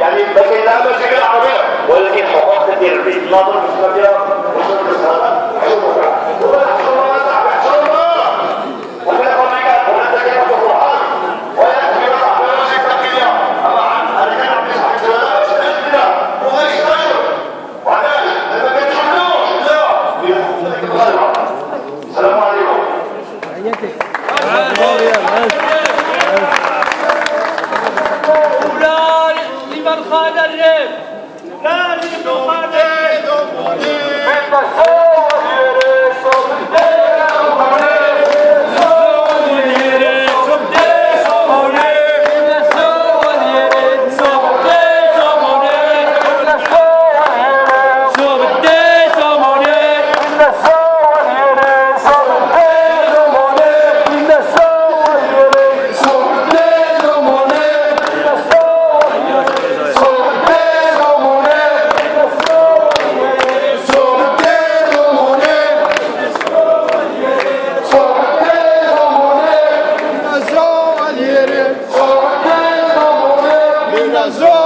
يعني لكن لا مشاكل عربيه ولكن حقوق كثير في النظر في السعوديه والنظر في السعوديه السلام عليكم. فلان لمن خان الريف فلان لمن خان Azul!